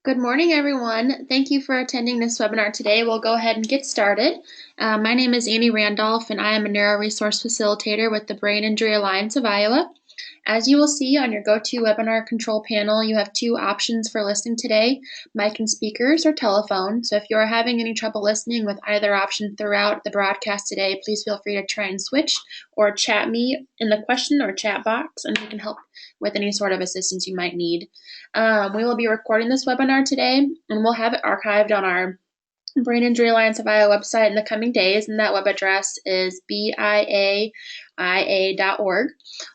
Good morning, everyone. Thank you for attending this webinar today. We'll go ahead and get started. My name is Annie Randolph, and I am a Neuro Resource Facilitator with the Brain Injury Alliance of Iowa. As you will see on your GoToWebinar control panel, you have two options for listening today, mic and speakers or telephone. So if you are having any trouble listening with either option throughout the broadcast today, please feel free to try and switch or chat me in the question or chat box, and we can help with any sort of assistance you might need. We will be recording this webinar today, and we'll have it archived on our Brain Injury Alliance of Iowa website in the coming days, and that web address is biaia.org.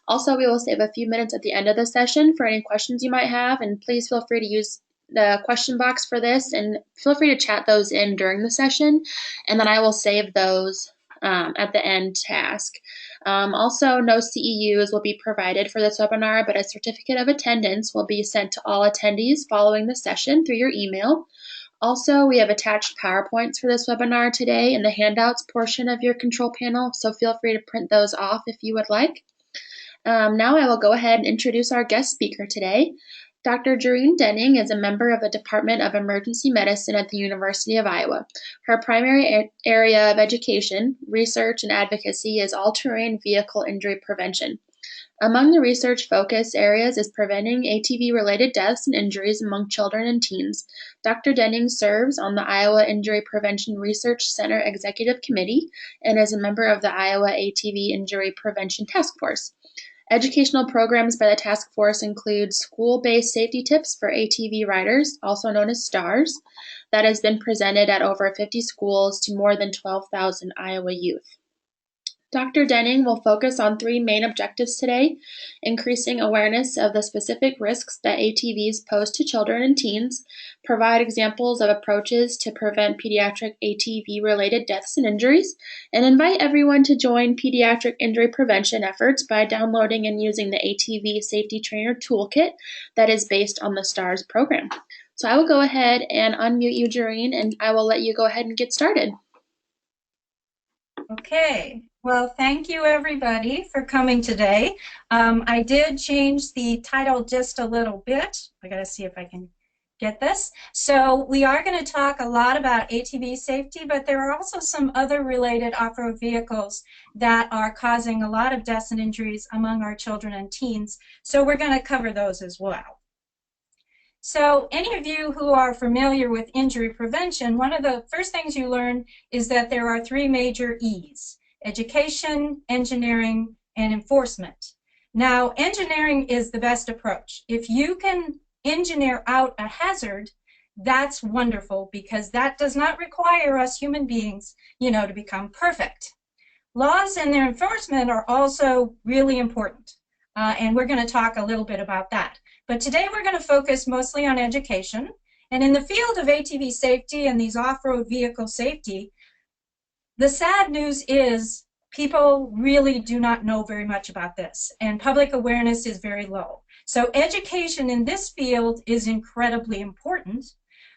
Also, we will save a few minutes at the end of the session for any questions you might have, and please feel free to use the question box for this, and feel free to chat those in during the session, and then I will save those at the end to ask. Also, no CEUs will be provided for this webinar, but a certificate of attendance will be sent to all attendees following the session through your email. Also, we have attached PowerPoints for this webinar today in the handouts portion of your control panel, so feel free to print those off if you would like. Now I will go ahead and introduce our guest speaker today. Dr. Gerene Denning is a member of the Department of Emergency Medicine at the University of Iowa. Her primary area of education, research, and advocacy is all-terrain vehicle injury prevention. Among the research focus areas is preventing ATV-related deaths and injuries among children and teens. Dr. Denning serves on the Iowa Injury Prevention Research Center Executive Committee and is a member of the Iowa ATV Injury Prevention Task Force. Educational programs by the task force include school-based safety tips for ATV riders, also known as STARS, that has been presented at over 50 schools to more than 12,000 Iowa youth. Dr. Denning will focus on three main objectives today: increasing awareness of the specific risks that ATVs pose to children and teens, provide examples of approaches to prevent pediatric ATV-related deaths and injuries, and invite everyone to join pediatric injury prevention efforts by downloading and using the ATV Safety Trainer Toolkit that is based on the STARS program. So I will go ahead and unmute you, Gerene, and I will let you go ahead and get started. Okay, well, thank you everybody for coming today. I did change the title just a little bit. I gotta see if I can get this. So we are going to talk a lot about ATV safety, but there are also some other related off-road vehicles that are causing a lot of deaths and injuries among our children and teens. So we're going to cover those as well. So any of you who are familiar with injury prevention, one of the first things you learn is that there are three major E's: education, engineering, and enforcement. Now, engineering is the best approach. If you can engineer out a hazard, that's wonderful, because that does not require us human beings, to become perfect. Laws and their enforcement are also really important, and we're going to talk a little bit about that. But today we're going to focus mostly on education. And in the field of ATV safety and these off-road vehicle safety, the sad news is people really do not know very much about this, and public awareness is very low. So education in this field is incredibly important,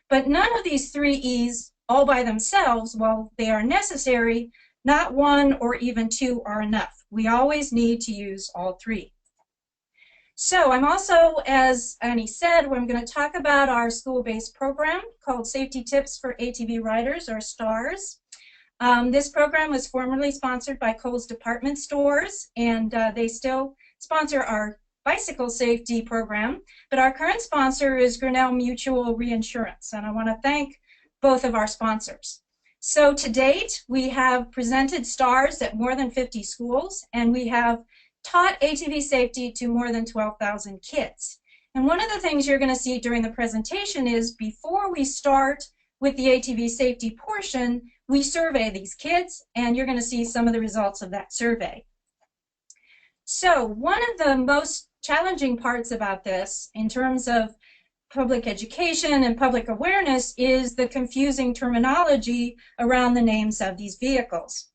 but none of these three E's all by themselves, while they are necessary, not one or even two are enough. We always need to use all three. So I'm also, as Annie said, I'm going to talk about our school-based program called Safety Tips for ATV Riders, or STARS. This program was formerly sponsored by Kohl's Department Stores, and they still sponsor our bicycle safety program, but our current sponsor is Grinnell Mutual Reinsurance, and I want to thank both of our sponsors. So to date, we have presented STARS at more than 50 schools, and we have taught ATV safety to more than 12,000 kids. And one of the things you're going to see during the presentation is, before we start with the ATV safety portion, we survey these kids, and you're going to see some of the results of that survey. So one of the most challenging parts about this, in terms of public education and public awareness, is the confusing terminology around the names of these vehicles.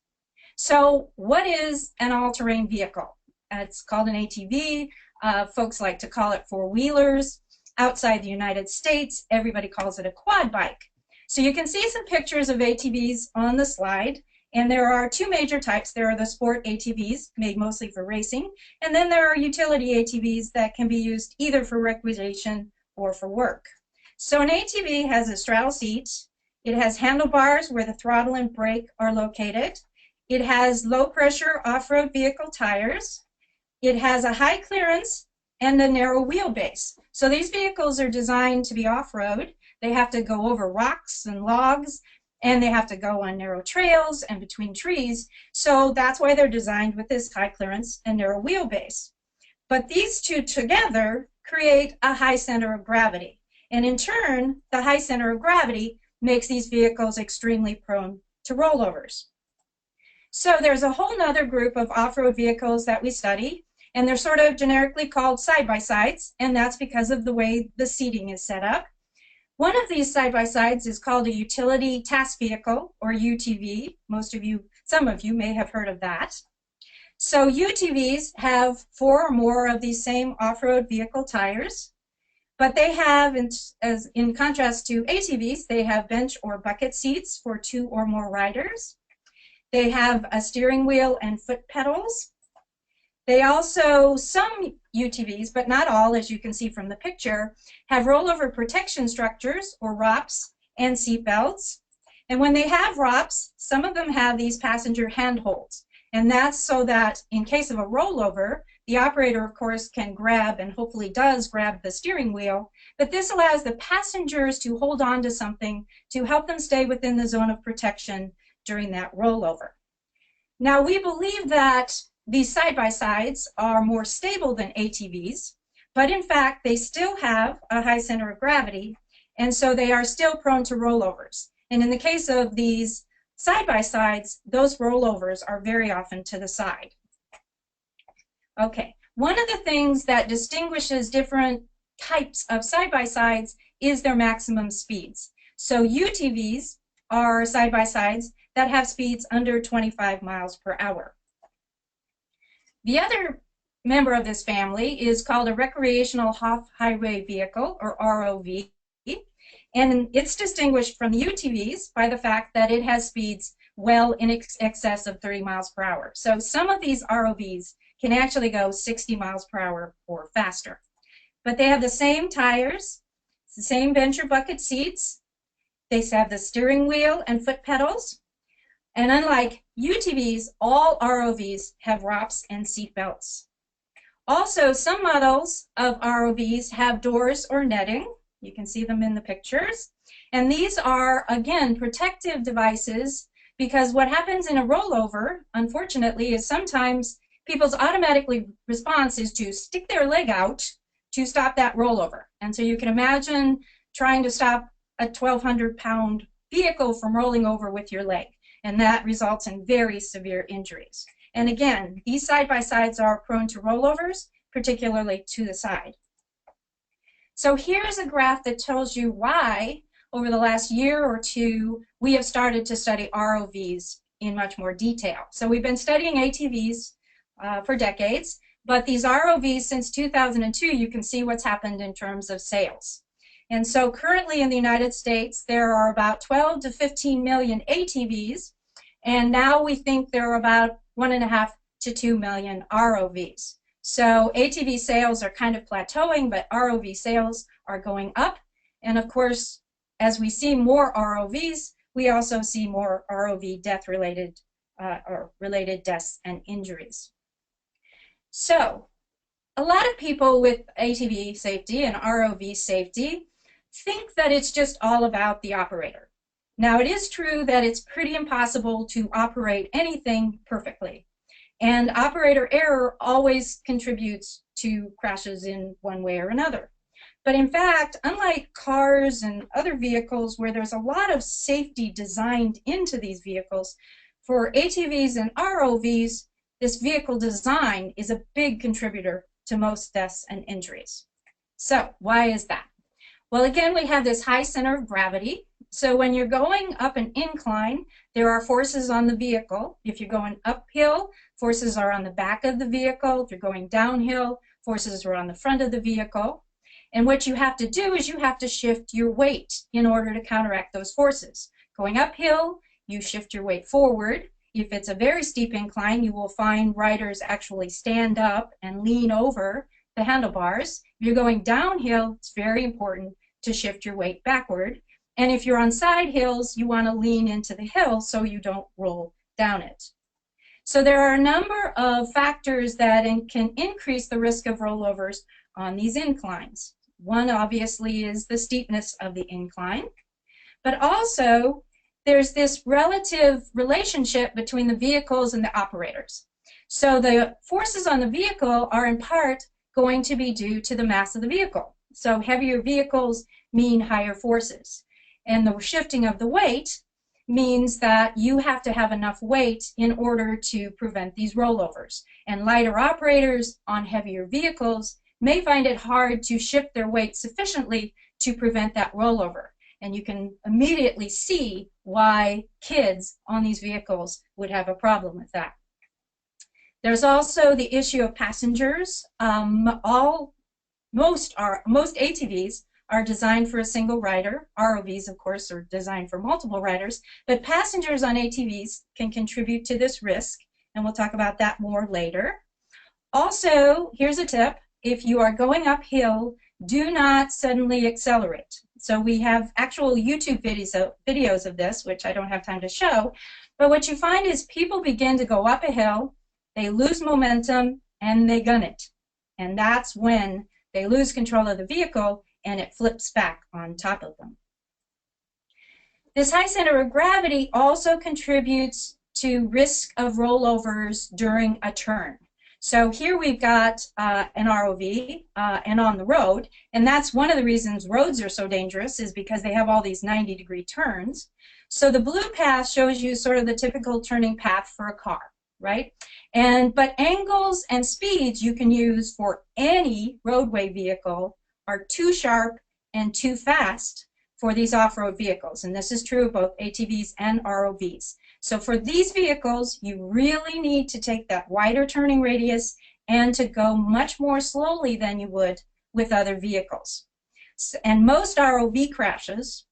So what is an all-terrain vehicle? It's called an ATV. Folks like to call it four-wheelers. Outside the United States, everybody calls it a quad bike. So you can see some pictures of ATVs on the slide, and there are two major types. There are the sport ATVs, made mostly for racing, and then there are utility ATVs that can be used either for recreation or for work. So an ATV has a straddle seat. It has handlebars where the throttle and brake are located. It has low pressure off-road vehicle tires. It has a high clearance and a narrow wheelbase. So these vehicles are designed to be off-road. They have to go over rocks and logs, and they have to go on narrow trails and between trees. So that's why they're designed with this high clearance and narrow wheelbase. But these two together create a high center of gravity. And in turn, the high center of gravity makes these vehicles extremely prone to rollovers. So there's a whole nother group of off-road vehicles that we study, and they're sort of generically called side-by-sides, and that's because of the way the seating is set up. One of these side-by-sides is called a utility task vehicle, or UTV. Some of you may have heard of that. So UTVs have 4 or more of these same off-road vehicle tires, but they have, in contrast to ATVs, they have bench or bucket seats for 2 or more riders. They have a steering wheel and foot pedals. They also, some UTVs, but not all, as you can see from the picture, have rollover protection structures, or ROPS, and seat belts. And when they have ROPS, some of them have these passenger handholds. And that's so that in case of a rollover, the operator, of course, can grab, and hopefully does grab, the steering wheel. But this allows the passengers to hold on to something to help them stay within the zone of protection during that rollover. Now, we believe that these side-by-sides are more stable than ATVs, but in fact, they still have a high center of gravity, and so they are still prone to rollovers. And in the case of these side-by-sides, those rollovers are very often to the side. Okay, one of the things that distinguishes different types of side-by-sides is their maximum speeds. So UTVs are side-by-sides that have speeds under 25 miles per hour. The other member of this family is called a recreational off-highway vehicle, or ROV, and it's distinguished from the UTVs by the fact that it has speeds well in excess of 30 miles per hour. So some of these ROVs can actually go 60 miles per hour or faster. But they have the same tires, the same bench or bucket seats, they have the steering wheel and foot pedals, and unlike UTVs, all ROVs have ROPS and seat belts. Also, some models of ROVs have doors or netting. You can see them in the pictures. And these are, again, protective devices, because what happens in a rollover, unfortunately, is sometimes people's automatic response is to stick their leg out to stop that rollover. And so you can imagine trying to stop a 1,200-pound vehicle from rolling over with your leg. And that results in very severe injuries. And again, these side-by-sides are prone to rollovers, particularly to the side. So here's a graph that tells you why, over the last year or two, we have started to study ROVs in much more detail. So we've been studying ATVs for decades, but these ROVs since 2002, you can see what's happened in terms of sales. And so currently in the United States, there are about 12 to 15 million ATVs, and now we think there are about 1.5 to 2 million ROVs. So ATV sales are kind of plateauing, but ROV sales are going up. And of course, as we see more ROVs, we also see more ROV death-related or related deaths and injuries. So a lot of people with ATV safety and ROV safety think that it's just all about the operator. Now, it is true that it's pretty impossible to operate anything perfectly, and operator error always contributes to crashes in one way or another. But in fact, unlike cars and other vehicles where there's a lot of safety designed into these vehicles, for ATVs and ROVs, this vehicle design is a big contributor to most deaths and injuries. So why is that? Well, again, we have this high center of gravity. So when you're going up an incline, there are forces on the vehicle. If you're going uphill, forces are on the back of the vehicle. If you're going downhill, forces are on the front of the vehicle. And what you have to do is you have to shift your weight in order to counteract those forces. Going uphill, you shift your weight forward. If it's a very steep incline, you will find riders actually stand up and lean over the handlebars. If you're going downhill, it's very important to shift your weight backward. And if you're on side hills, you want to lean into the hill so you don't roll down it. So there are a number of factors that can increase the risk of rollovers on these inclines. One obviously is the steepness of the incline, but also there's this relative relationship between the vehicles and the operators. So the forces on the vehicle are in part going to be due to the mass of the vehicle. So heavier vehicles mean higher forces. And the shifting of the weight means that you have to have enough weight in order to prevent these rollovers. And lighter operators on heavier vehicles may find it hard to shift their weight sufficiently to prevent that rollover. And you can immediately see why kids on these vehicles would have a problem with that. There's also the issue of passengers. Most ATVs are designed for a single rider. ROVs, of course, are designed for multiple riders, but passengers on ATVs can contribute to this risk, and we'll talk about that more later. Also, here's a tip. If you are going uphill, do not suddenly accelerate. So we have actual YouTube videos of this, which I don't have time to show, but what you find is people begin to go up a hill, they lose momentum, and they gun it. And that's when they lose control of the vehicle and it flips back on top of them. This high center of gravity also contributes to risk of rollovers during a turn. So here we've got an ROV and on the road, and that's one of the reasons roads are so dangerous, is because they have all these 90-degree turns. So the blue path shows you sort of the typical turning path for a car, right? But angles and speeds you can use for any roadway vehicle are too sharp and too fast for these off-road vehicles. And this is true of both ATVs and ROVs. So for these vehicles, you really need to take that wider turning radius and to go much more slowly than you would with other vehicles. And most ROV crashes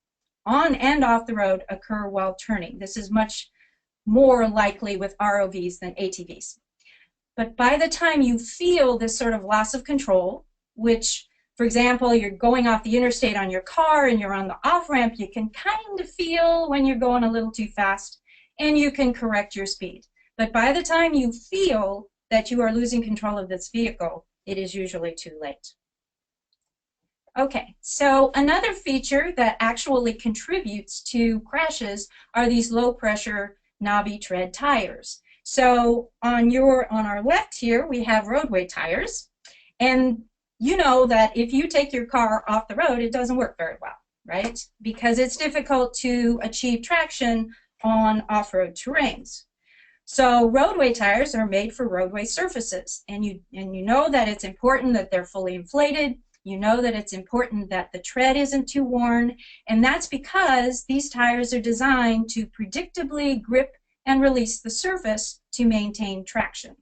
on and off the road occur while turning. This is much more likely with ROVs than ATVs. But by the time you feel this sort of loss of control, which, for example, you're going off the interstate on your car and you're on the off-ramp, you can kind of feel when you're going a little too fast, and you can correct your speed. But by the time you feel that you are losing control of this vehicle, it is usually too late. Okay, so another feature that actually contributes to crashes are these low-pressure knobby tread tires. So on our left here, we have roadway tires, and you know that if you take your car off the road, it doesn't work very well, right? Because it's difficult to achieve traction on off-road terrains. So roadway tires are made for roadway surfaces, and you know that it's important that they're fully inflated. You know that it's important that the tread isn't too worn, and that's because these tires are designed to predictably grip and release the surface to maintain traction.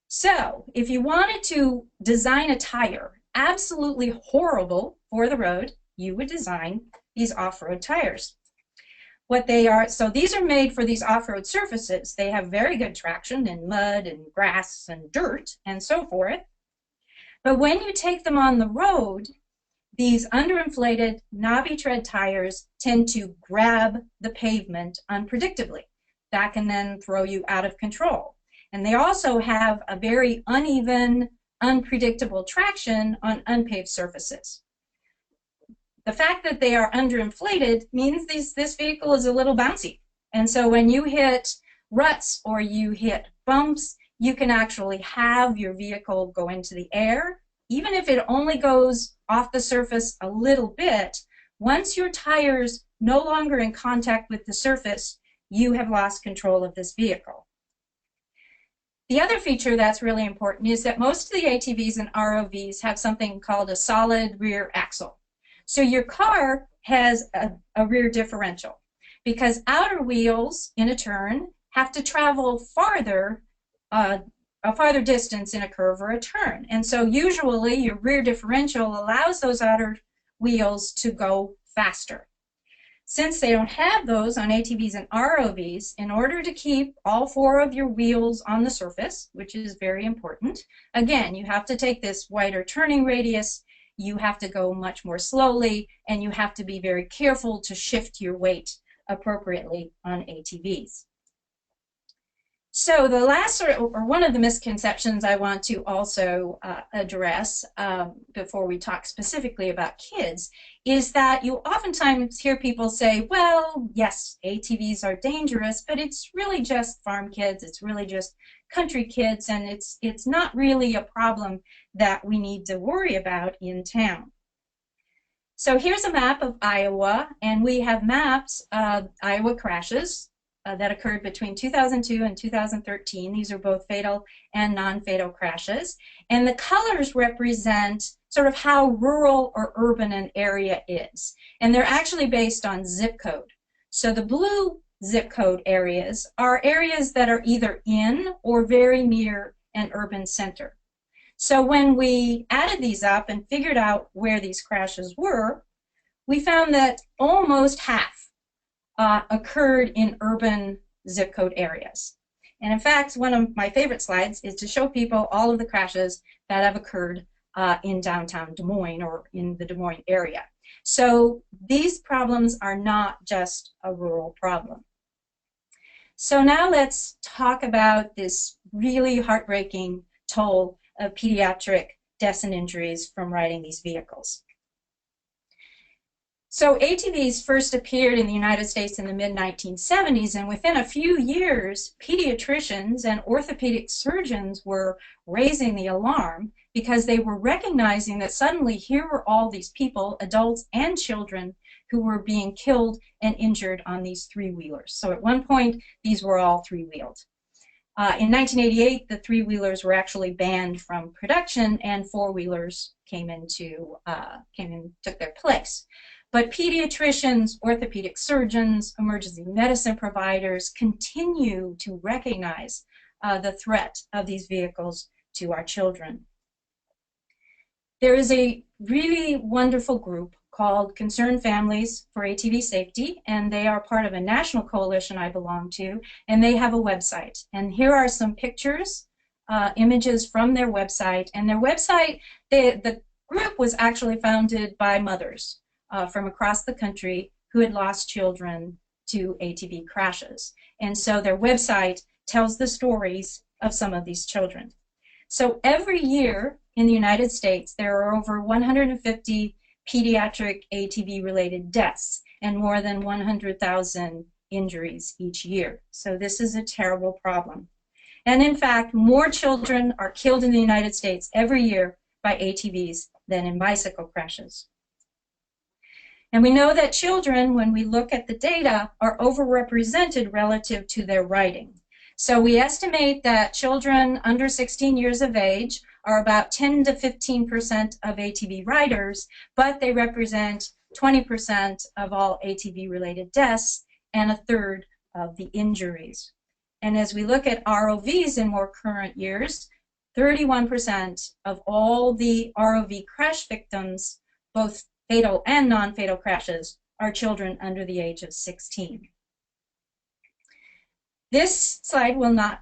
So if you wanted to design a tire absolutely horrible for the road, you would design these off-road tires. What they are, so these are made for these off-road surfaces. They have very good traction in mud and grass and dirt and so forth. But when you take them on the road, these underinflated knobby tread tires tend to grab the pavement unpredictably. That can then throw you out of control. And they also have a very uneven, unpredictable traction on unpaved surfaces. The fact that they are underinflated means this vehicle is a little bouncy. And so when you hit ruts or you hit bumps, you can actually have your vehicle go into the air. Even if it only goes off the surface a little bit, once your tire's no longer in contact with the surface, you have lost control of this vehicle. The other feature that's really important is that most of the ATVs and ROVs have something called a solid rear axle. So your car has a rear differential because outer wheels in a turn have to travel farther, a farther distance in a curve or a turn. And so usually your rear differential allows those outer wheels to go faster. Since they don't have those on ATVs and ROVs, in order to keep all four of your wheels on the surface, which is very important, again, you have to take this wider turning radius you have to go much more slowly, and you have to be very careful to shift your weight appropriately on ATVs. So the last or one of the misconceptions I want to also address before we talk specifically about kids is that you oftentimes hear people say, well, yes, ATVs are dangerous, but it's really just farm kids, it's really just country kids, and it's not really a problem that we need to worry about in town. So here's a map of Iowa, and we have mapped Iowa crashes that occurred between 2002 and 2013. These are both fatal and non-fatal crashes. And the colors represent sort of how rural or urban an area is. And they're actually based on zip code. So the blue zip code areas are areas that are either in or very near an urban center. So when we added these up and figured out where these crashes were, we found that almost half occurred in urban zip code areas. And in fact, one of my favorite slides is to show people all of the crashes that have occurred in downtown Des Moines or in the Des Moines area. So these problems are not just a rural problem. So now let's talk about this really heartbreaking toll of pediatric deaths and injuries from riding these vehicles. So ATVs first appeared in the United States in the mid-1970s, and within a few years, pediatricians and orthopedic surgeons were raising the alarm because they were recognizing that suddenly here were all these people, adults and children, who were being killed and injured on these three-wheelers. So at one point, these were all three-wheeled. In 1988, the three-wheelers were actually banned from production, and four-wheelers came and took their place. But pediatricians, orthopedic surgeons, emergency medicine providers continue to recognize the threat of these vehicles to our children. There is a really wonderful group called Concerned Families for ATV Safety, and they are part of a national coalition I belong to, and they have a website. And here are some pictures, images from their website. And their website, the group was actually founded by mothers from across the country who had lost children to ATV crashes. And so their website tells the stories of some of these children. So every year in the United States, there are over 150 pediatric ATV-related deaths and more than 100,000 injuries each year. So this is a terrible problem. And in fact, more children are killed in the United States every year by ATVs than in bicycle crashes. And we know that children, when we look at the data, are overrepresented relative to their riding. So we estimate that children under 16 years of age are about 10 to 15% of ATV riders, but they represent 20% of all ATV-related deaths and a third of the injuries. And as we look at ROVs in more current years, 31% of all the ROV crash victims, both fatal and non-fatal crashes, are children under the age of 16. This slide will not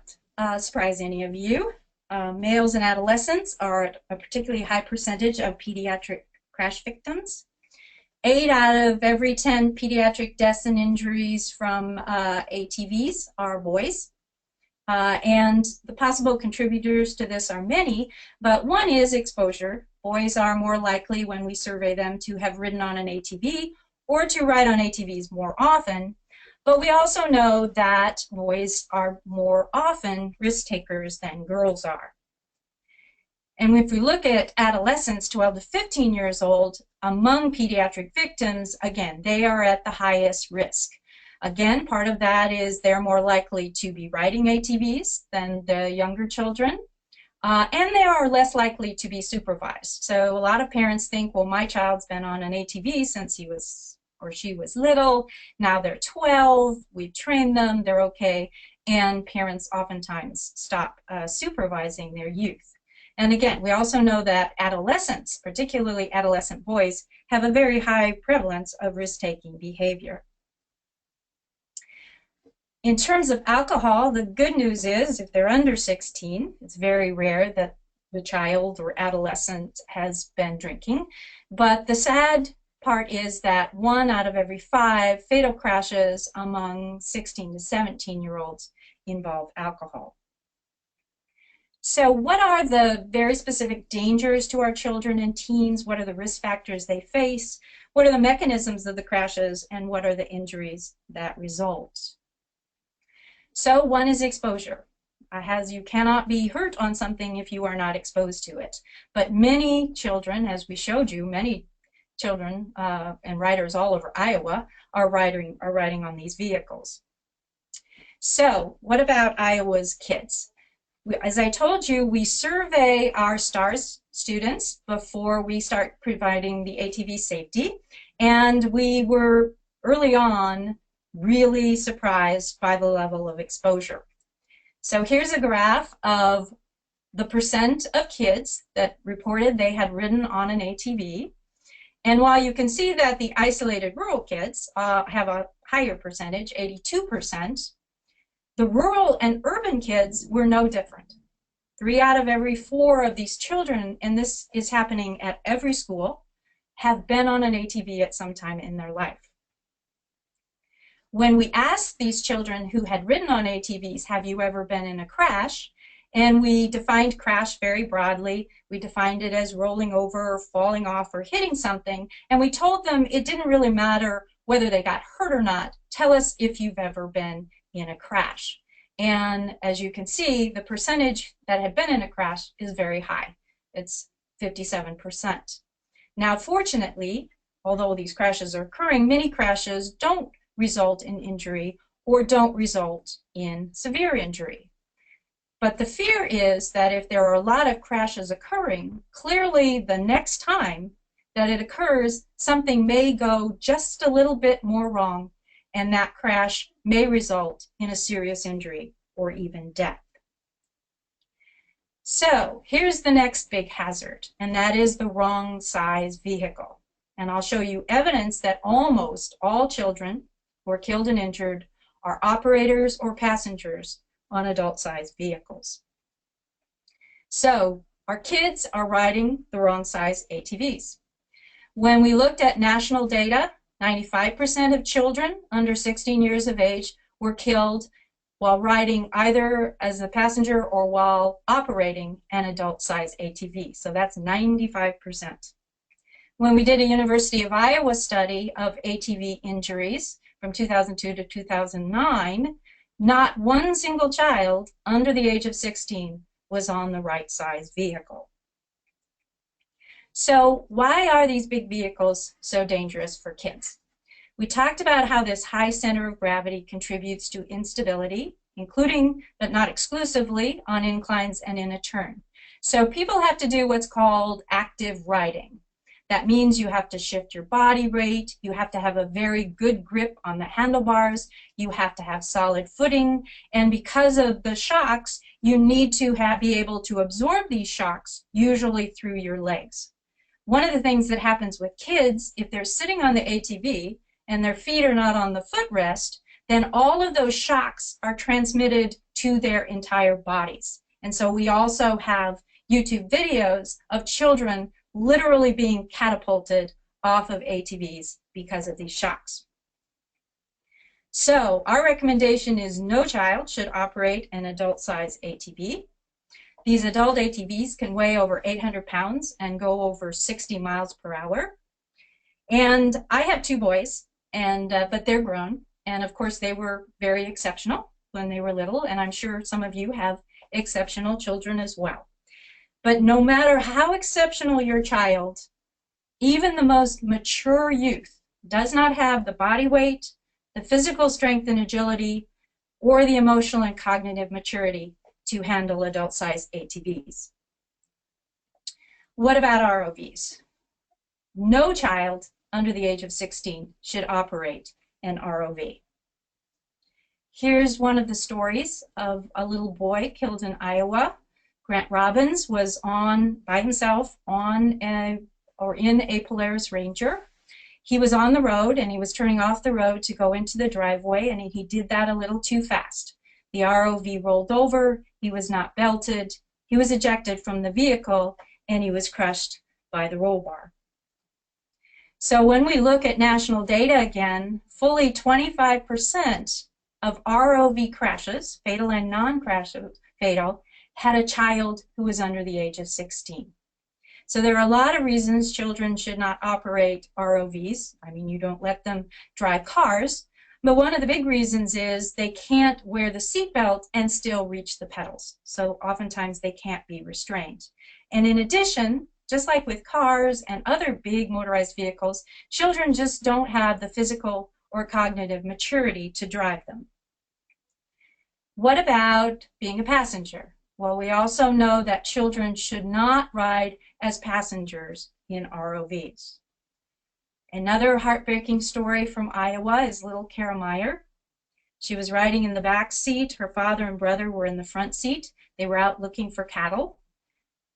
surprise any of you. Males and adolescents are at a particularly high percentage of pediatric crash victims. 8 out of every 10 pediatric deaths and injuries from ATVs are boys. And the possible contributors to this are many, but one is exposure. Boys are more likely, when we survey them, to have ridden on an ATV or to ride on ATVs more often. But we also know that boys are more often risk takers than girls are. And if we look at adolescents 12 to 15 years old, among pediatric victims, again, they are at the highest risk. Again, part of that is they're more likely to be riding ATVs than the younger children. And they are less likely to be supervised. So a lot of parents think, well, my child's been on an ATV since he was or she was little, now they're 12, we've trained them, they're okay, and parents oftentimes stop supervising their youth. And again, we also know that adolescents, particularly adolescent boys, have a very high prevalence of risk-taking behavior. In terms of alcohol, the good news is if they're under 16, it's very rare that the child or adolescent has been drinking. But the sad part is that 1 out of every 5 fatal crashes among 16 to 17-year-olds involve alcohol. So what are the very specific dangers to our children and teens? What are the risk factors they face? What are the mechanisms of the crashes? And what are the injuries that result? So one is exposure. As you cannot be hurt on something if you are not exposed to it. But many children, as we showed you, many children and riders all over Iowa are riding on these vehicles. So what about Iowa's kids? As I told you, we survey our STARS students before we start providing the ATV safety, and we were early on really surprised by the level of exposure. So here's a graph of the percent of kids that reported they had ridden on an ATV. And while you can see that the isolated rural kids have a higher percentage, 82%, the rural and urban kids were no different. 3 out of every 4 of these children, and this is happening at every school, have been on an ATV at some time in their life. When we asked these children who had ridden on ATVs, have you ever been in a crash? And we defined crash very broadly. We defined it as rolling over or falling off or hitting something. And we told them it didn't really matter whether they got hurt or not. Tell us if you've ever been in a crash. And as you can see, the percentage that had been in a crash is very high. It's 57%. Now, fortunately, although these crashes are occurring, many crashes don't result in injury or don't result in severe injury. But the fear is that if there are a lot of crashes occurring, clearly the next time that it occurs, something may go just a little bit more wrong, and that crash may result in a serious injury or even death. So here's the next big hazard, and that is the wrong size vehicle. And I'll show you evidence that almost all children who are killed and injured are operators or passengers on adult-sized vehicles. So our kids are riding the wrong size ATVs. When we looked at national data, 95% of children under 16 years of age were killed while riding either as a passenger or while operating an adult-sized ATV. So that's 95%. When we did a University of Iowa study of ATV injuries from 2002 to 2009, not one single child under the age of 16 was on the right size vehicle. So why are these big vehicles so dangerous for kids? We talked about how this high center of gravity contributes to instability, including, but not exclusively, on inclines and in a turn. So people have to do what's called active riding. That means you have to shift your body weight, you have to have a very good grip on the handlebars, you have to have solid footing, and because of the shocks, you need to be able to absorb these shocks, usually through your legs. One of the things that happens with kids, if they're sitting on the ATV and their feet are not on the footrest, then all of those shocks are transmitted to their entire bodies. And so we also have YouTube videos of children literally being catapulted off of ATVs because of these shocks. So our recommendation is no child should operate an adult-sized ATV. These adult ATVs can weigh over 800 pounds and go over 60 miles per hour. And I have 2 boys, but they're grown. And of course, they were very exceptional when they were little, and I'm sure some of you have exceptional children as well. But no matter how exceptional your child, even the most mature youth does not have the body weight, the physical strength and agility, or the emotional and cognitive maturity to handle adult-sized ATVs. What about ROVs? No child under the age of 16 should operate an ROV. Here's one of the stories of a little boy killed in Iowa. Grant Robbins was by himself in a Polaris Ranger. He was on the road and he was turning off the road to go into the driveway, and he did that a little too fast. The ROV rolled over, he was not belted, he was ejected from the vehicle and he was crushed by the roll bar. So when we look at national data again, fully 25% of ROV crashes, fatal and non-crash fatal, had a child who was under the age of 16. So there are a lot of reasons children should not operate ROVs. I mean, you don't let them drive cars, but one of the big reasons is they can't wear the seatbelt and still reach the pedals. So oftentimes they can't be restrained. And in addition, just like with cars and other big motorized vehicles, children just don't have the physical or cognitive maturity to drive them. What about being a passenger? Well, we also know that children should not ride as passengers in ROVs. Another heartbreaking story from Iowa is little Kara Meyer. She was riding in the back seat. Her father and brother were in the front seat. They were out looking for cattle.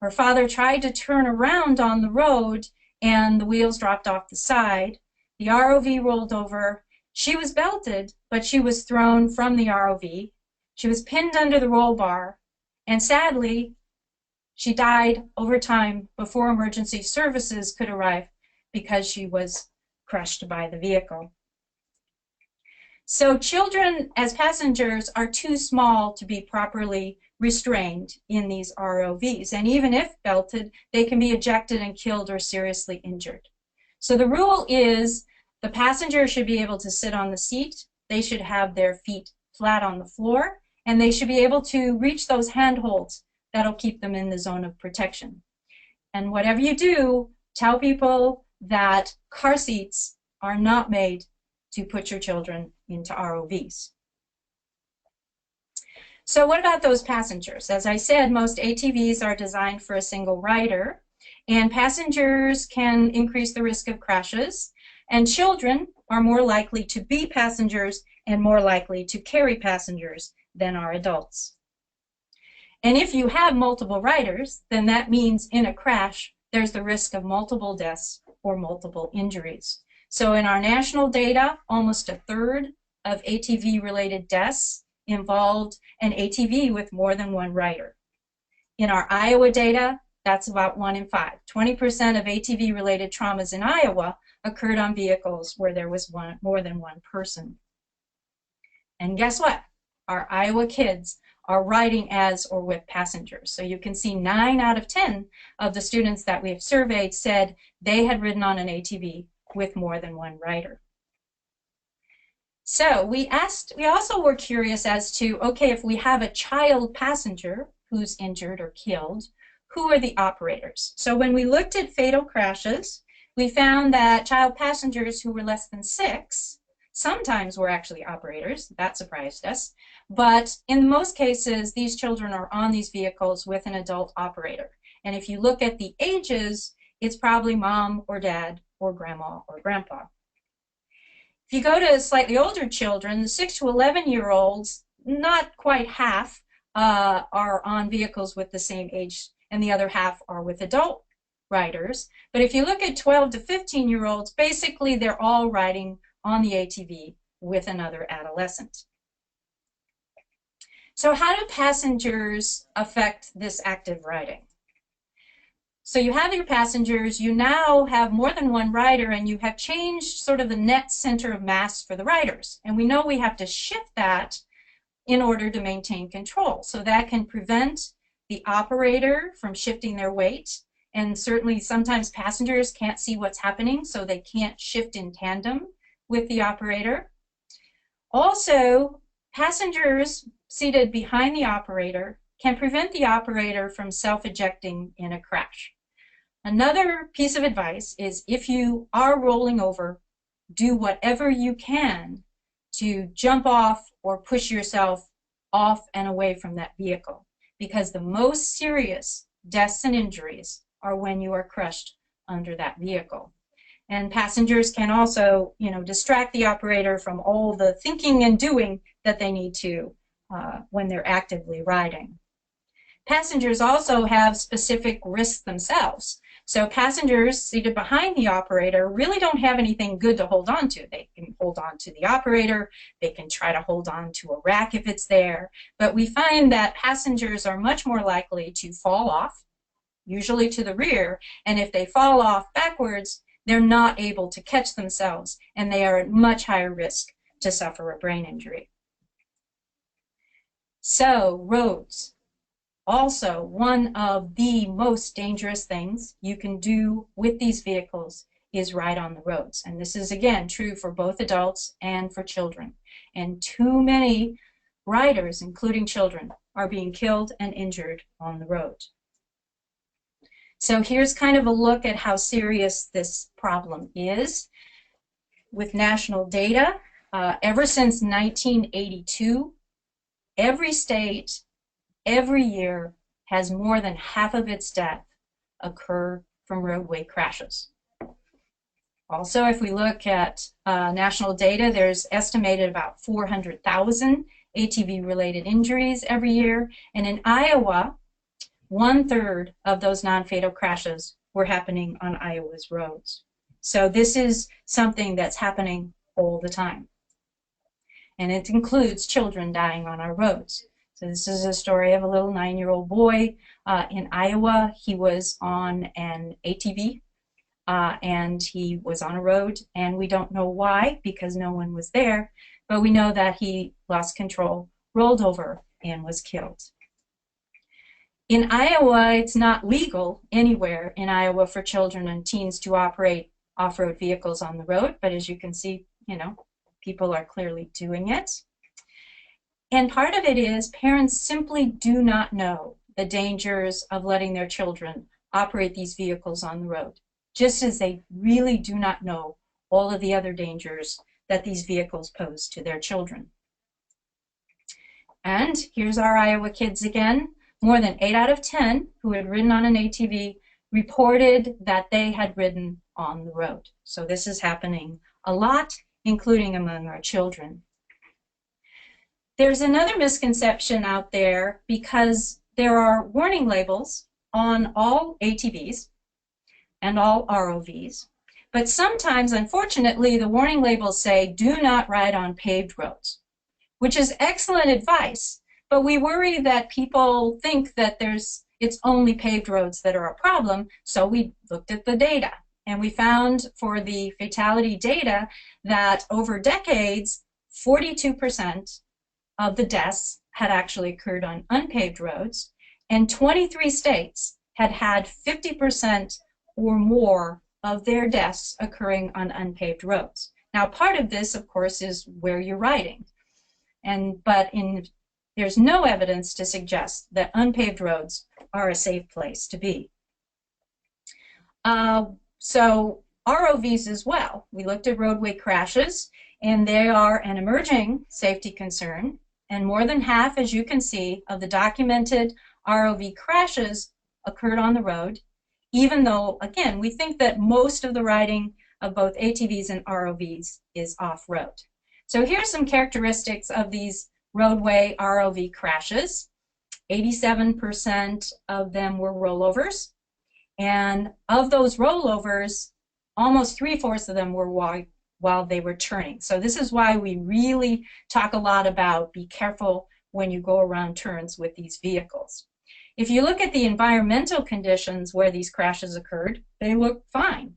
Her father tried to turn around on the road and the wheels dropped off the side. The ROV rolled over. She was belted, but she was thrown from the ROV. She was pinned under the roll bar, and sadly, she died over time before emergency services could arrive because she was crushed by the vehicle. So children as passengers are too small to be properly restrained in these ROVs, and even if belted, they can be ejected and killed or seriously injured. So the rule is the passenger should be able to sit on the seat, they should have their feet flat on the floor, and they should be able to reach those handholds that'll keep them in the zone of protection. And whatever you do, tell people that car seats are not made to put your children into ROVs. So what about those passengers? As I said, most ATVs are designed for a single rider, and passengers can increase the risk of crashes, and children are more likely to be passengers and more likely to carry passengers than are adults. And if you have multiple riders, then that means in a crash, there's the risk of multiple deaths or multiple injuries. So in our national data, almost a third of ATV-related deaths involved an ATV with more than one rider. In our Iowa data, that's about 1 in 5. 20% of ATV-related traumas in Iowa occurred on vehicles where there was more than one person. And guess what? Our Iowa kids are riding as or with passengers. So you can see 9 out of 10 of the students that we have surveyed said they had ridden on an ATV with more than one rider. So we also were curious as to, okay, if we have a child passenger who's injured or killed, who are the operators? So when we looked at fatal crashes, we found that child passengers who were less than 6 sometimes were actually operators. That surprised us. But in most cases, these children are on these vehicles with an adult operator. And if you look at the ages, it's probably mom or dad or grandma or grandpa. If you go to slightly older children, the 6 to 11-year-olds, not quite half are on vehicles with the same age, and the other half are with adult riders. But if you look at 12 to 15-year-olds, basically they're all riding on the ATV with another adolescent. So how do passengers affect this active riding? So you have your passengers, you now have more than one rider, and you have changed sort of the net center of mass for the riders. And we know we have to shift that in order to maintain control. So that can prevent the operator from shifting their weight. And certainly sometimes passengers can't see what's happening, so they can't shift in tandem with the operator. Also, passengers seated behind the operator can prevent the operator from self-ejecting in a crash. Another piece of advice is if you are rolling over, do whatever you can to jump off or push yourself off and away from that vehicle, because the most serious deaths and injuries are when you are crushed under that vehicle. And passengers can also, distract the operator from all the thinking and doing that they need to when they're actively riding. Passengers also have specific risks themselves. So passengers seated behind the operator really don't have anything good to hold on to. They can hold on to the operator, they can try to hold on to a rack if it's there, but we find that passengers are much more likely to fall off, usually to the rear, and if they fall off backwards, they're not able to catch themselves, and they are at much higher risk to suffer a brain injury. So, roads. Also, one of the most dangerous things you can do with these vehicles is ride on the roads. And this is, again, true for both adults and for children. And too many riders, including children, are being killed and injured on the road. So here's kind of a look at how serious this problem is. With national data, ever since 1982, every state, every year, has more than half of its death occur from roadway crashes. Also, if we look at national data, there's estimated about 400,000 ATV-related injuries every year, and in Iowa, 1/3 of those non-fatal crashes were happening on Iowa's roads. So this is something that's happening all the time. And it includes children dying on our roads. So this is a story of a little 9-year-old boy in Iowa. He was on an ATV and he was on a road, and we don't know why because no one was there, but we know that he lost control, rolled over, and was killed. In Iowa, it's not legal anywhere in Iowa for children and teens to operate off-road vehicles on the road, but as you can see, people are clearly doing it. And part of it is parents simply do not know the dangers of letting their children operate these vehicles on the road, just as they really do not know all of the other dangers that these vehicles pose to their children. And here's our Iowa kids again. More than 8 out of 10 who had ridden on an ATV reported that they had ridden on the road. So this is happening a lot, including among our children. There's another misconception out there because there are warning labels on all ATVs and all ROVs, but sometimes, unfortunately, the warning labels say, do not ride on paved roads, which is excellent advice. But we worry that people think that it's only paved roads that are a problem, so we looked at the data. And we found for the fatality data that over decades, 42% of the deaths had actually occurred on unpaved roads, and 23 states had had 50% or more of their deaths occurring on unpaved roads. Now, part of this, of course, is where you're riding. But there's no evidence to suggest that unpaved roads are a safe place to be. So ROVs as well. We looked at roadway crashes, and they are an emerging safety concern. And more than half, as you can see, of the documented ROV crashes occurred on the road, even though, again, we think that most of the riding of both ATVs and ROVs is off-road. So here's some characteristics of these roadway ROV crashes. 87% of them were rollovers, and of those rollovers, almost 3/4 of them were while they were turning. So this is why we really talk a lot about be careful when you go around turns with these vehicles. If you look at the environmental conditions where these crashes occurred, they look fine.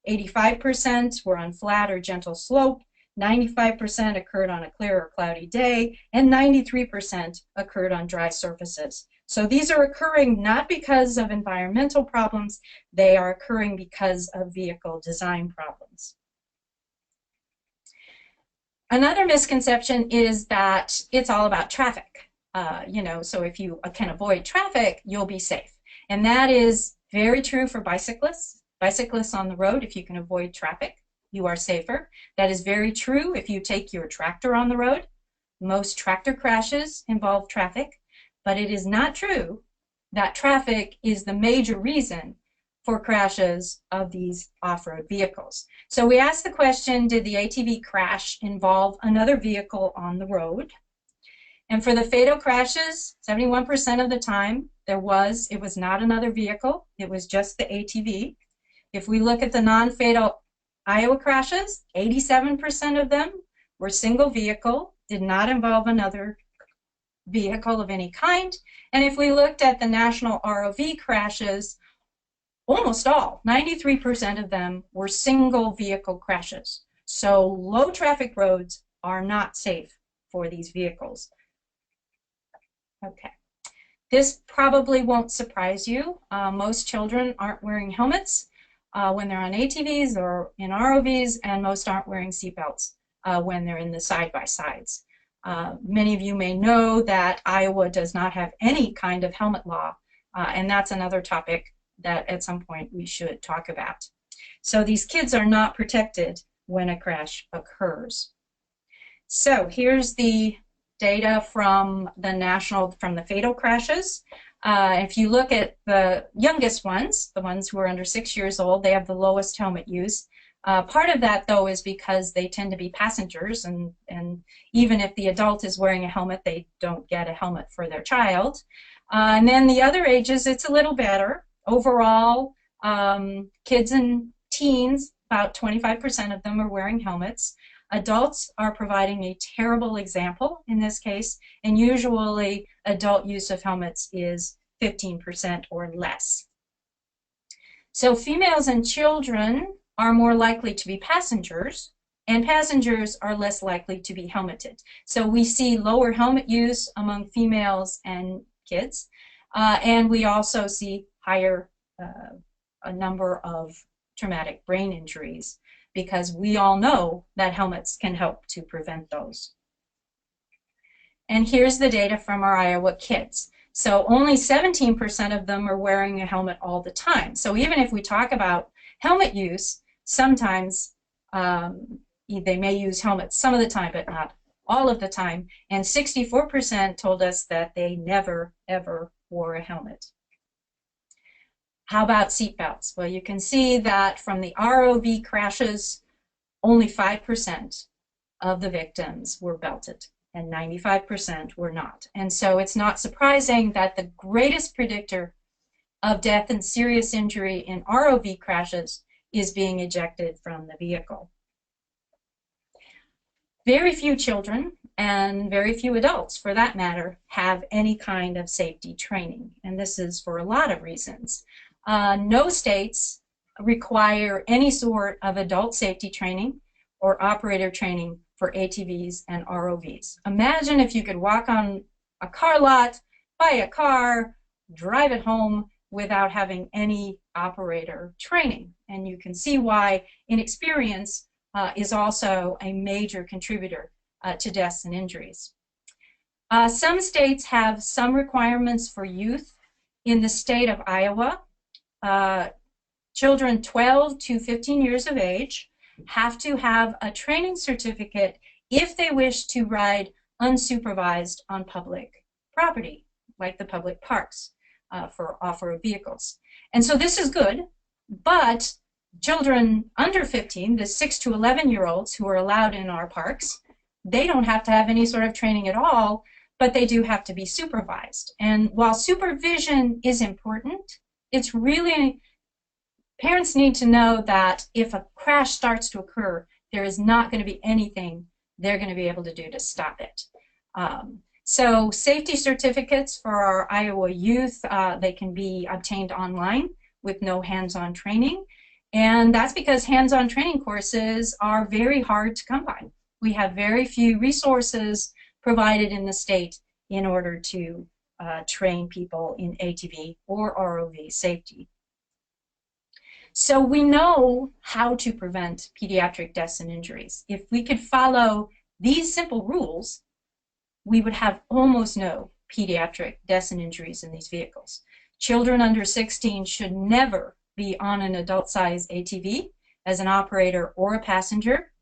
85% were on flat or gentle slope, 95% occurred on a clear or cloudy day, and 93% occurred on dry surfaces. So these are occurring not because of environmental problems, they are occurring because of vehicle design problems. Another misconception is that it's all about traffic. So if you can avoid traffic, you'll be safe. And that is very true for bicyclists. Bicyclists on the road, if you can avoid traffic, you are safer. That is very true if you take your tractor on the road. Most tractor crashes involve traffic, but it is not true that traffic is the major reason for crashes of these off-road vehicles. So we asked the question, did the ATV crash involve another vehicle on the road? And for the fatal crashes, 71% of the time, it was not another vehicle. It was just the ATV. If we look at the non-fatal Iowa crashes, 87% of them were single vehicle, did not involve another vehicle of any kind. And if we looked at the national ROV crashes, almost all, 93% of them were single vehicle crashes. So low traffic roads are not safe for these vehicles. Okay. This probably won't surprise you. Most children aren't wearing helmets when they're on ATVs or in ROVs, and most aren't wearing seatbelts when they're in the side-by-sides. Many of you may know that Iowa does not have any kind of helmet law, and that's another topic that at some point we should talk about. So these kids are not protected when a crash occurs. So here's the data from the fatal crashes. If you look at the youngest ones, the ones who are under 6 years old, they have the lowest helmet use. Part of that, though, is because they tend to be passengers, and even if the adult is wearing a helmet, they don't get a helmet for their child. And then the other ages, it's a little better. Overall, kids and teens, about 25% of them are wearing helmets. Adults are providing a terrible example in this case, and usually adult use of helmets is 15% or less. So females and children are more likely to be passengers, and passengers are less likely to be helmeted. So we see lower helmet use among females and kids, and we also see higher a number of traumatic brain injuries, because we all know that helmets can help to prevent those. And here's the data from our Iowa kids. So only 17% of them are wearing a helmet all the time. So even if we talk about helmet use, sometimes they may use helmets some of the time, but not all of the time. And 64% told us that they never, ever wore a helmet. How about seatbelts? Well, you can see that from the ROV crashes, only 5% of the victims were belted, and 95% were not. And so it's not surprising that the greatest predictor of death and serious injury in ROV crashes is being ejected from the vehicle. Very few children, and very few adults for that matter, have any kind of safety training, and this is for a lot of reasons. No states require any sort of adult safety training or operator training for ATVs and ROVs. Imagine if you could walk on a car lot, buy a car, drive it home without having any operator training. And you can see why inexperience is also a major contributor to deaths and injuries. Some states have some requirements for youth. In the state of Iowa, children 12 to 15 years of age have to have a training certificate if they wish to ride unsupervised on public property, like the public parks for off-road vehicles. And so this is good, but children under 15, the 6 to 11-year-olds who are allowed in our parks, they don't have to have any sort of training at all, but they do have to be supervised. And while supervision is important, it's really, parents need to know that if a crash starts to occur, there is not going to be anything they're going to be able to do to stop it. So safety certificates for our Iowa youth, they can be obtained online with no hands-on training. And that's because hands-on training courses are very hard to come by. We have very few resources provided in the state in order to train people in ATV or ROV safety. So we know how to prevent pediatric deaths and injuries. If we could follow these simple rules, we would have almost no pediatric deaths and injuries in these vehicles. Children under 16 should never be on an adult-sized ATV as an operator or a passenger.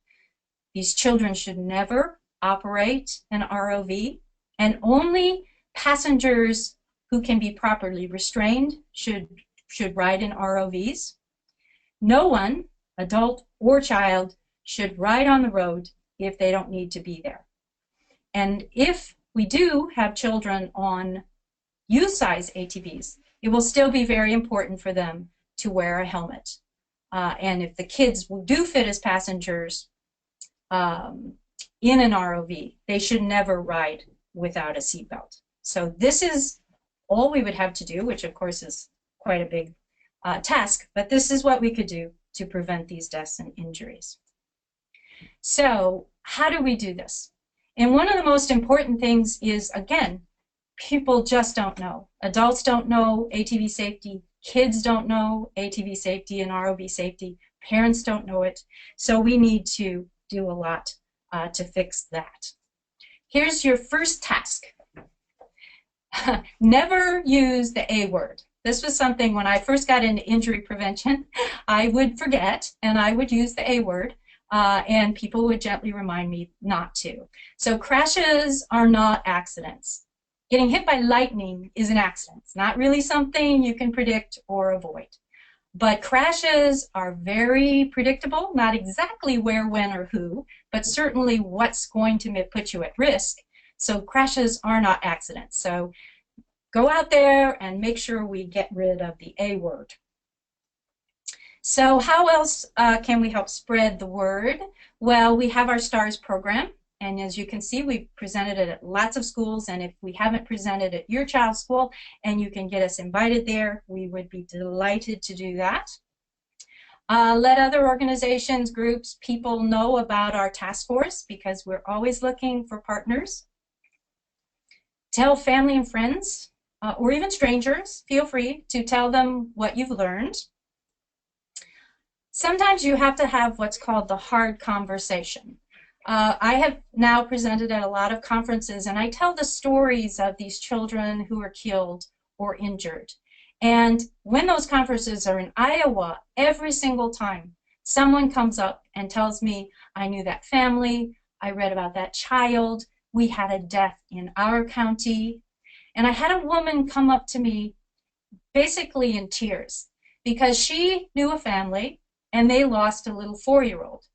These children should never operate an ROV, and only passengers who can be properly restrained should ride in ROVs. No one, adult or child, should ride on the road if they don't need to be there. And if we do have children on youth-size ATVs, it will still be very important for them to wear a helmet. And if the kids do fit as passengers in an ROV, they should never ride without a seatbelt. So this is all we would have to do, which of course is quite a big task, but this is what we could do to prevent these deaths and injuries. So how do we do this? And one of the most important things is, again, people just don't know. Adults don't know ATV safety. Kids don't know ATV safety and ROV safety. Parents don't know it. So we need to do a lot to fix that. Here's your first task. Never use the A word. This was something when I first got into injury prevention, I would forget and I would use the A word. And people would gently remind me not to. So crashes are not accidents. Getting hit by lightning is an accident. It's not really something you can predict or avoid. But crashes are very predictable, not exactly where, when, or who, but certainly what's going to put you at risk. So crashes are not accidents. So go out there and make sure we get rid of the A word. So how else can we help spread the word? Well, we have our STARS program, and as you can see, we've presented it at lots of schools, and if we haven't presented at your child's school and you can get us invited there, we would be delighted to do that. Let other organizations, groups, people know about our task force because we're always looking for partners. Tell family and friends, or even strangers, feel free to tell them what you've learned. Sometimes you have to have what's called the hard conversation. I have now presented at a lot of conferences, and I tell the stories of these children who were killed or injured. And when those conferences are in Iowa, every single time someone comes up and tells me, I knew that family, I read about that child, we had a death in our county. And I had a woman come up to me basically in tears because she knew a family and they lost a little 4-year-old.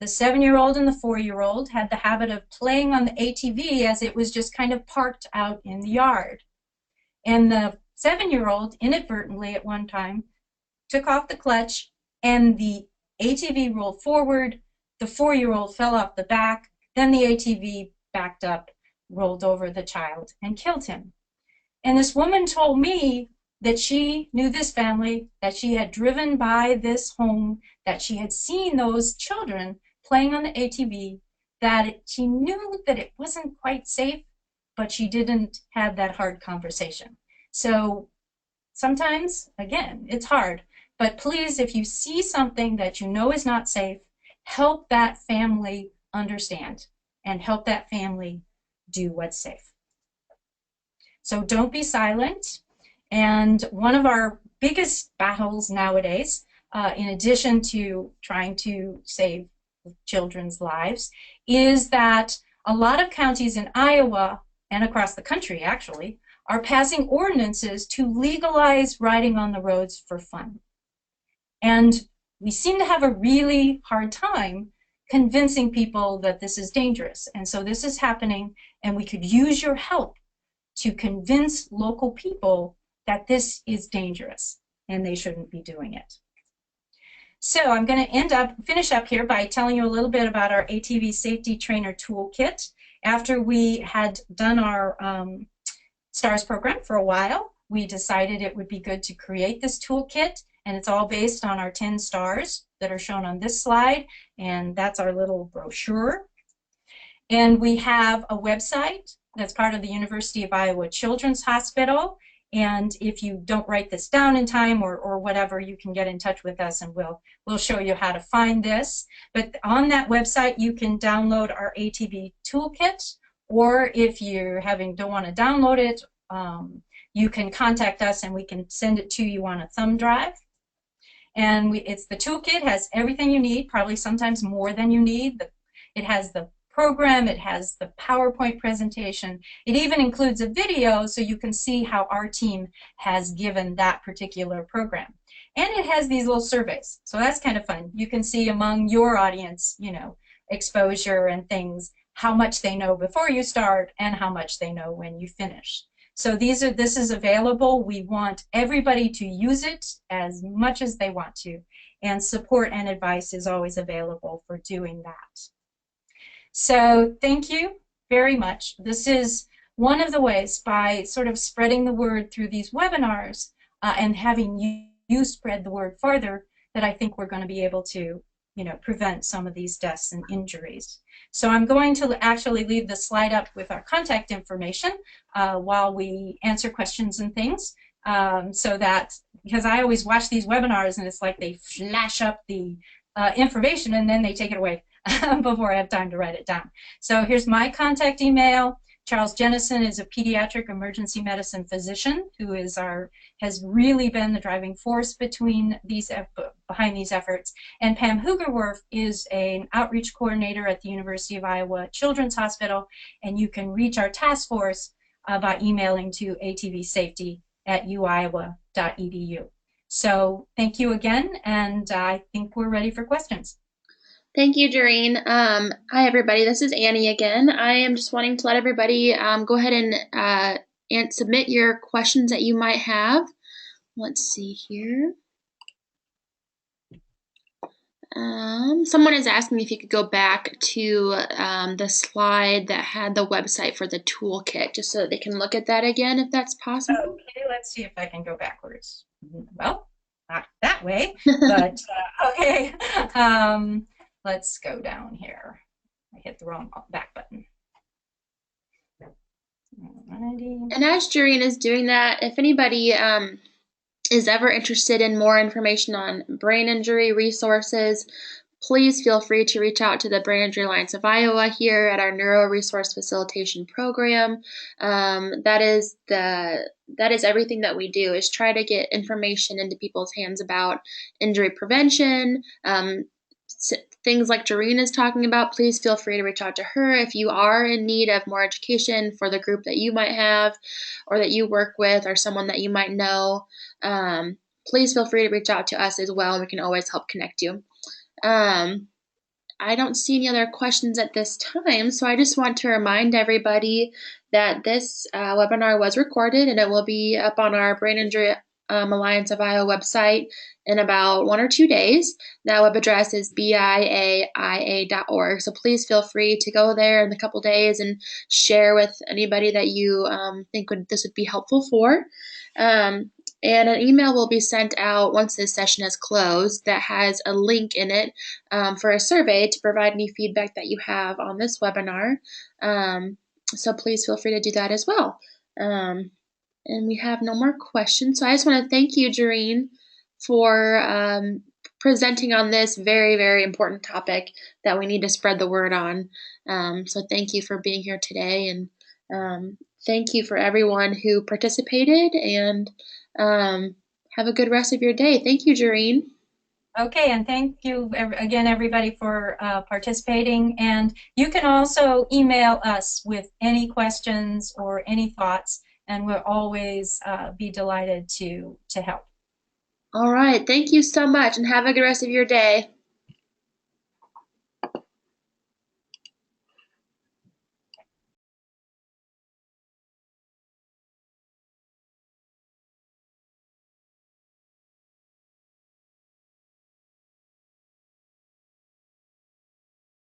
The 7-year-old and the 4-year-old had the habit of playing on the ATV as it was just kind of parked out in the yard. And the 7-year-old inadvertently at one time took off the clutch and the ATV rolled forward, the 4-year-old fell off the back, then the ATV backed up, rolled over the child and killed him. And this woman told me that she knew this family, that she had driven by this home, that she had seen those children playing on the ATV, that she knew that it wasn't quite safe, but she didn't have that hard conversation. So sometimes, again, it's hard, but please, if you see something that you know is not safe, help that family understand and help that family do what's safe. So don't be silent. And one of our biggest battles nowadays, in addition to trying to save children's lives, is that a lot of counties in Iowa and across the country actually are passing ordinances to legalize riding on the roads for fun. And we seem to have a really hard time convincing people that this is dangerous. And so this is happening, and we could use your help to convince local people that this is dangerous and they shouldn't be doing it. So I'm going to finish up here by telling you a little bit about our ATV Safety Trainer Toolkit. After we had done our STARS program for a while, we decided it would be good to create this toolkit, and it's all based on our 10 stars that are shown on this slide, and that's our little brochure. And we have a website that's part of the University of Iowa Children's Hospital. And if you don't write this down in time or whatever, you can get in touch with us and we'll show you how to find this. But on that website, you can download our ATV toolkit, or if you don't want to download it, you can contact us and we can send it to you on a thumb drive. And it's the toolkit, has everything you need, probably sometimes more than you need. It has the program, it has the PowerPoint presentation. It even includes a video so you can see how our team has given that particular program. And it has these little surveys, so that's kind of fun. You can see among your audience, you know, exposure and things, how much they know before you start and how much they know when you finish. So this is available. We want everybody to use it as much as they want to, and support and advice is always available for doing that. So thank you very much. This is one of the ways, by sort of spreading the word through these webinars and having you spread the word farther, that I think we're going to be able to, prevent some of these deaths and injuries. So I'm going to actually leave the slide up with our contact information while we answer questions and things, so that, because I always watch these webinars and it's like they flash up the information and then they take it away before I have time to write it down. So here's my contact email. Charles Jennison is a pediatric emergency medicine physician who has really been the driving force behind these efforts. And Pam Hugerwerf is an outreach coordinator at the University of Iowa Children's Hospital, and you can reach our task force by emailing to atvsafety@uiowa.edu. So thank you again, and I think we're ready for questions. Thank you, Gerene. Hi, everybody. This is Annie again. I am just wanting to let everybody go ahead and submit your questions that you might have. Let's see here. Someone is asking if you could go back to the slide that had the website for the toolkit, just so that they can look at that again, if that's possible. Okay, let's see if I can go backwards. Well, not that way, but okay. Let's go down here. I hit the wrong back button. And as Gerene is doing that, if anybody is ever interested in more information on brain injury resources, please feel free to reach out to the Brain Injury Alliance of Iowa here at our Neuro Resource Facilitation Program. That is everything that we do, is try to get information into people's hands about injury prevention, things like Gerene is talking about. Please feel free to reach out to her if you are in need of more education for the group that you might have, or that you work with, or someone that you might know. Please feel free to reach out to us as well, and we can always help connect you. I don't see any other questions at this time, so I just want to remind everybody that this webinar was recorded, and it will be up on our Brain Injury Alliance of Iowa website in about 1 or 2 days. That web address is biaia.org, so please feel free to go there in a couple days and share with anybody that you think this would be helpful for. And an email will be sent out once this session has closed that has a link in it for a survey to provide any feedback that you have on this webinar. So please feel free to do that as well. And we have no more questions. So I just want to thank you, Gerene, for presenting on this very, very important topic that we need to spread the word on. So thank you for being here today, and thank you for everyone who participated, and have a good rest of your day. Thank you, Gerene. Okay, and thank you again, everybody, for participating. And you can also email us with any questions or any thoughts, and we'll always be delighted to help. All right. Thank you so much, and have a good rest of your day.